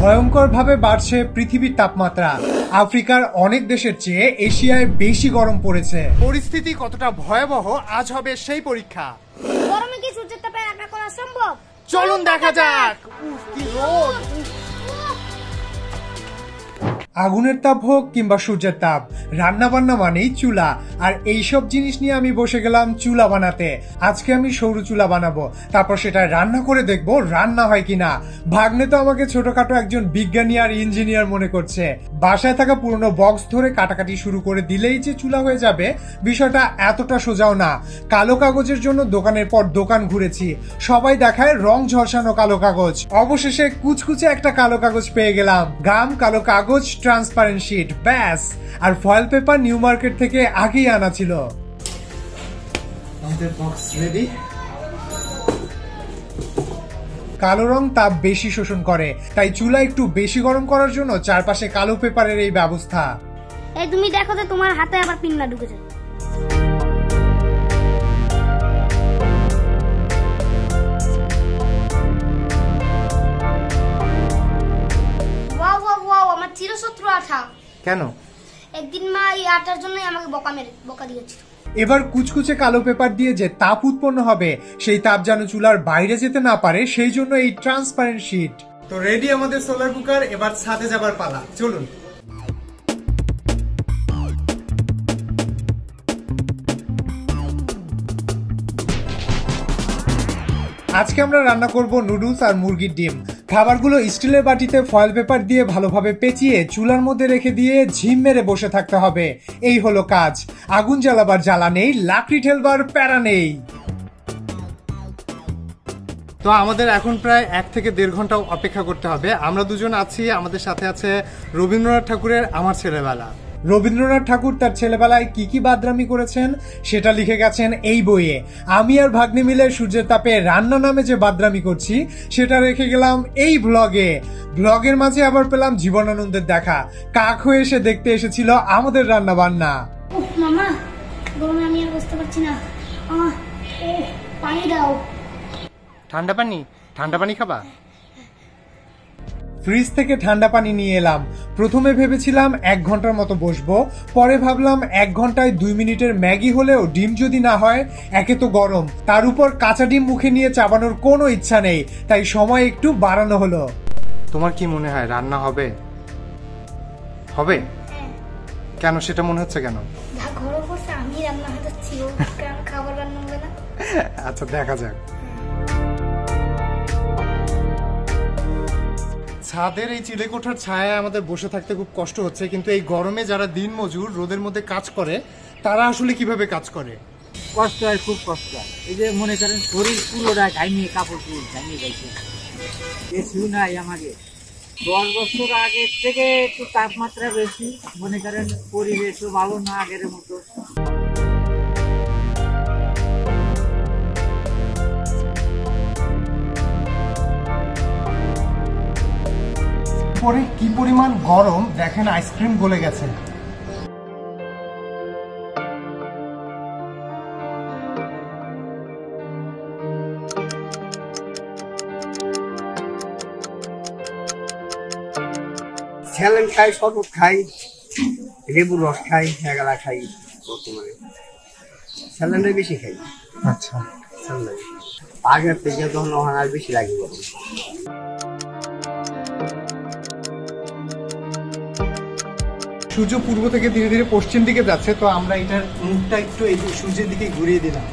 ভয়ঙ্করভাবে বাড়ছে পৃথিবীর তাপমাত্রা। আফ্রিকার অনেক দেশের চেয়ে এশিয়ায় বেশি গরম পড়েছে। পরিস্থিতি কতটা ভয়াবহ আজ হবে সেই পরীক্ষা। গরমে কি সূর্যের তাপে রান্না করা সম্ভব? চলুন দেখা যাক। কি রোদ! আগুনের তাপ হোক কিংবা সূর্যের তাপ, রান্না বান্না মানেই চুলা। আর এইসব জিনিস নিয়ে আমি বসে গেলাম চুলা বানাতে। আজকে আমি সরু চুলা বানাবো, তারপর সেটা রান্না করে দেখবো রান্না হয় কিনা। ভাগ্নে তো আমাকে ছোটখাটো একজন বিজ্ঞানী আর ইঞ্জিনিয়ার মনে করছে। বাসায় থাকা পুরনো বক্স ধরে কাটাকাটি শুরু করে দিলেই যে চুলা হয়ে যাবে, বিষয়টা এতটা সোজাও না। কালো কাগজের জন্য দোকানের পর দোকান ঘুরেছি, সবাই দেখায় রং ঝলসানো কালো কাগজ। অবশেষে কুচকুচে একটা কালো কাগজ পেয়ে গেলাম। গাম কালো কাগজ, ট্রান্সপারেন্ট শিট, ব্যাস। আর ফয়েল পেপার নিউ মার্কেট থেকে আগেই আনা ছিল। আমাদের বক্স রেডি। কালো রং তাপ বেশি শোষণ করে, তাই চুলা একটু বেশি গরম করার জন্য চারপাশে কালো পেপারের এই ব্যবস্থা। এই তুমি দেখো তো তোমার হাতে আবার পিন না ঢুকেছে। আমার চিরশত্রু আঠা। কেন? একদিন মা এই আটার জন্যই আমাকে বকা দিয়েছিল। এবার কুচকুচে কালো পেপার দিয়ে যে তাপ উৎপন্ন হবে, সেই তাপ যেন চুলার বাইরে যেতে না পারে, সেই জন্য এই ট্রান্সপারেন্ট শিট। তো রেডি আমাদের সোলার কুকার, এবার ছাদে যাবার পালা, চলুন। আজকে আমরা রান্না করব নুডলস আর মুরগির ডিম। খাবারগুলো স্টিলের বাটিতে ফয়েল পেপার দিয়ে ভালোভাবে পেঁচিয়ে চুলার মধ্যে রেখে দিয়ে ঝিম মেরে বসে থাকতে হবে। এই হলো কাজ। আগুন জ্বালাবার জ্বালা নেই, লাকড়ি ঠেলবার প্যারা নেই। তো আমাদের এখন প্রায় 1 থেকে 1.5 ঘন্টা অপেক্ষা করতে হবে। আমরা দুজন আছি, আমাদের সাথে আছে রবীন্দ্রনাথ ঠাকুরের আমার ছেলেবেলা। রবীন্দ্রনাথ ঠাকুর তার ছেলেবেলায় কি কি বাদরামি করেছেন সেটা লিখে গেছেন এই বইয়ে। আমি আর ভাগ্নে মিলে সূর্যের তাপে রান্না নামে যে বাদরামি করছি সেটা রেখে গেলাম এই ব্লগে। ব্লগের মাঝে আবার পেলাম জীবনানন্দের দেখা। কাক হয়ে এসে দেখতে এসেছিল আমাদের রান্না বান্না। মামা, গরমে আমি আর বসতে পারছি না, পানি দাও। ঠান্ডা পানি? ঠান্ডা পানি খাবা? ফ্রিজ থেকে ঠান্ডা পানি নিয়ে এলাম। প্রথমে ভেবেছিলাম 1 ঘন্টার মতো বসবো, পরে ভাবলাম 1 ঘন্টায় 2 মিনিটের ম্যাগি হলেও ডিম যদি না হয়, একে তো গরম, তার উপর কাঁচা ডিম মুখে নিয়ে চাবানোর কোনো ইচ্ছা নেই, তাই সময় একটু বাড়ানো হলো। তোমার কি মনে হয় রান্না হবে? হবে? কেন সেটা মনে হচ্ছে কেন? আমি রান্না হচ্ছি, খাবার রান্না হবে না। আচ্ছা দেখা যাক। ছাদের এই চিলেকোঠার ছায়ায় আমাদের বসে থাকতে খুব কষ্ট হচ্ছে, কিন্তু এই গরমে যারা দিন মজুর রোদের মধ্যে কাজ করে তারা আসলে কিভাবে কাজ করে? কষ্ট হয়, খুব কষ্ট হয়। এই যে মনে করেন শরীর পুরোটা ঘামিয়ে, কাপড় পুরো ঘামিয়ে যাইছে। এসিও নাই আমাকে। 10 বছর আগের থেকে একটু তাপমাত্রা বেশি, মনে করেন পরিবেশও ভালো না আগের মতো। পরে কি পরিমাণ গরম দেখেন, আইসক্রিম গলে গেছে। স্যালাড খাই, শরবত খাই, লেবুর রস খাই, এগুলা খাই। বর্তমানে স্যালাডে বেশি খাই। আচ্ছা, স্যালাড আগের থেকে তখন আর বেশি লাগে। সূর্য পূর্ব থেকে ধীরে ধীরে পশ্চিম দিকে যাচ্ছে, তো আমরা এটার মুখটা একটু এই সূর্যের দিকে ঘুরিয়ে দিলাম।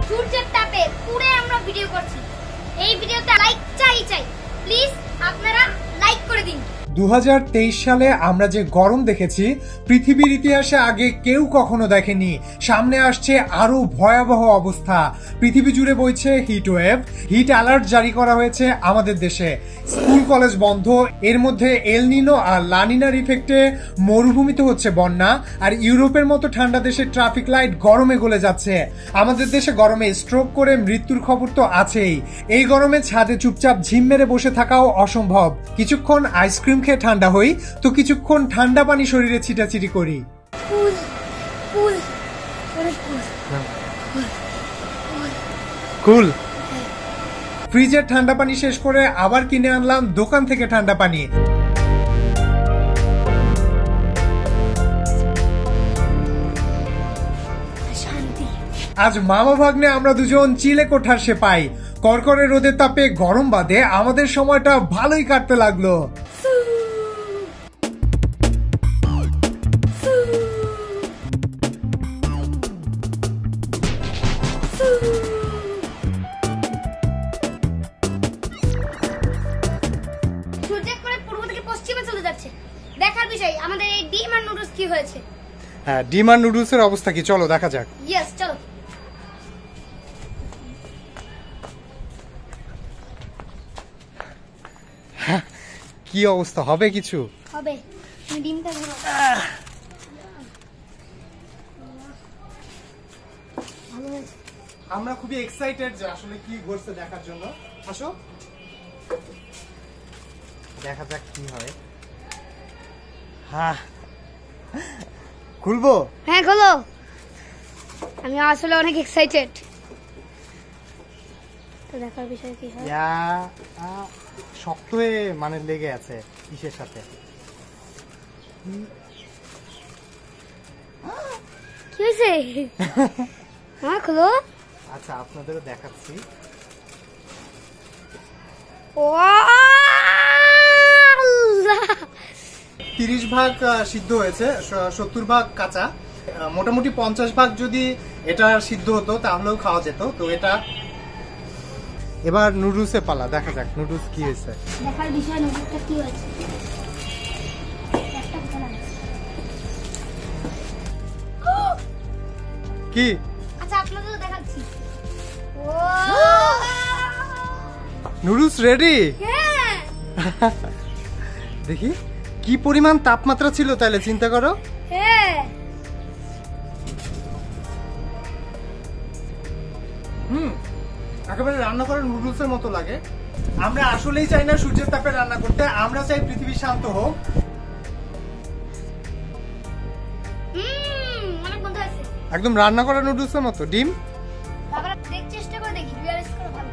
সূর্যের তাপে পুরো আমরা ভিডিও করছি। এই ভিডিওতে লাইক চাই, প্লিজ আপনারা লাইক করে দিন। 2023 সালে আমরা যে গরম দেখেছি পৃথিবীর ইতিহাসে আগে কেউ কখনো দেখেনি। সামনে আসছে আরো ভয়াবহ অবস্থা। পৃথিবী জুড়ে বইছে হিট ওয়েভ। হিট অ্যালার্ট জারি করা হয়েছে আমাদের দেশে। স্কুল কলেজ বন্ধ। এর মধ্যে এল নিনো আর লা নিনার ইফেক্টে মরুভূমিতে হচ্ছে বন্যা, আর ইউরোপের মতো ঠান্ডা দেশে ট্রাফিক লাইট গরমে গলে যাচ্ছে। আমাদের দেশে গরমে স্ট্রোক করে মৃত্যুর খবর তো আছেই। এই গরমে ছাদে চুপচাপ ঝিম মেরে বসে থাকাও অসম্ভব। কিছুক্ষণ আইসক্রিম খেয়ে ঠান্ডা হই, তো কিছুক্ষণ ঠান্ডা পানি শরীরে ছিটাছিটি করি। কুল ফ্রিজের ঠান্ডা পানি শেষ করে আবার কিনে আনলাম দোকান থেকে ঠান্ডা পানি। শান্তি। আজ মামা ভাগ্নে আমরা দুজন চিলে কোঠার সে পাই। করকরে রোদের তাপে গরম বাদে আমাদের সময়টা ভালোই কাটতে লাগলো। সূর্য করে পূর্ব থেকে পশ্চিমে চলে যাচ্ছে। দেখার বিষয় আমাদের এই ডিম আর নুডলস কি হয়েছে। হ্যাঁ, ডিম আর নুডলসের অবস্থা কি চলো দেখা যাক। ইয়েস, চলো। কি অবস্থা, হবে কিছু? হবে। তুমি ডিমটা ধরো। ভালো হয়েছে। আমরা খুবই এক্সাইটেড যে আসলে কি ঘটছে দেখার জন্য। আসো দেখা যাক কি হয়। হ্যাঁ, খুলবো? হ্যাঁ, খোলো। আমি আসলে অনেক এক্সাইটেড। তো দেখার বিষয় কি হয়। শক্ত হয়ে মানে লেগে আছে কিসের সাথে। কি হয়েছে? হ্যাঁ, খোলো। আচ্ছা, আপনাদেরও দেখাচ্ছি। ও 30 ভাগ সিদ্ধ হয়েছে, 70 ভাগ কাঁচা। মোটামুটি 50 ভাগ যদি এটা সিদ্ধ হতো তাহলেও খাওয়া যেত। তো এটা এবার নুডলসে পালা, দেখা যাক নুডলস কি হয়েছে। দেখার বিষয় নুডলসটা কি হয়েছে। একটা কথা লাগে। কি? আচ্ছা, আপনাদেরও দেখাচ্ছি। ও নুডলস রেডি। হ্যাঁ, দেখি কি পরিমাণ তাপমাত্রা ছিল তাহলে চিন্তা করো। হ্যাঁ। একেবারে রান্না করার নুডলসের মতো লাগে। আমরা আসলেই চাই না সূর্যের তাপে রান্না করতে, আমরা চাই পৃথিবী শান্ত হোক। অনেক বন্ধ আছে। একদম রান্না করা নুডলসের মতো। ডিম তারপরে দেখ, চেষ্টা করে দেখি রিয়ালাইজ করে ভালো।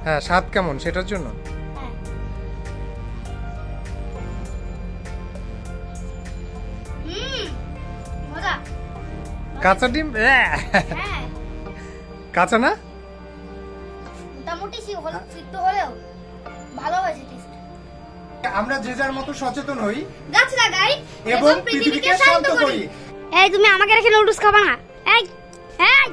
হ্যাঁ, স্বাদ কেমন সেটার জন্য। হ্যাঁ। মজা। কাঁচা ডিম হ্যাঁ, কাঁচা না, মোটামুটি সিদ্ধ হলেও ভালো হয়েছে টেস্ট। আমরা যে যার মতো সচেতন হই গাছ লাগাই এবং পৃথিবীকে শান্ত করি। এই তুমি আমাকে রেখে নুডলস খাবা না। এই এই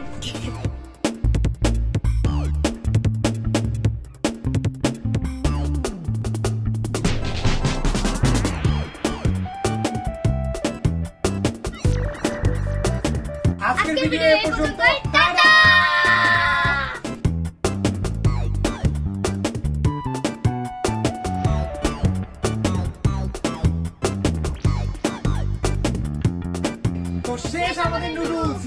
আজকের ভিডিও এ পর্যন্ত। টাটা। তো শেষ আমাদের নুডলস।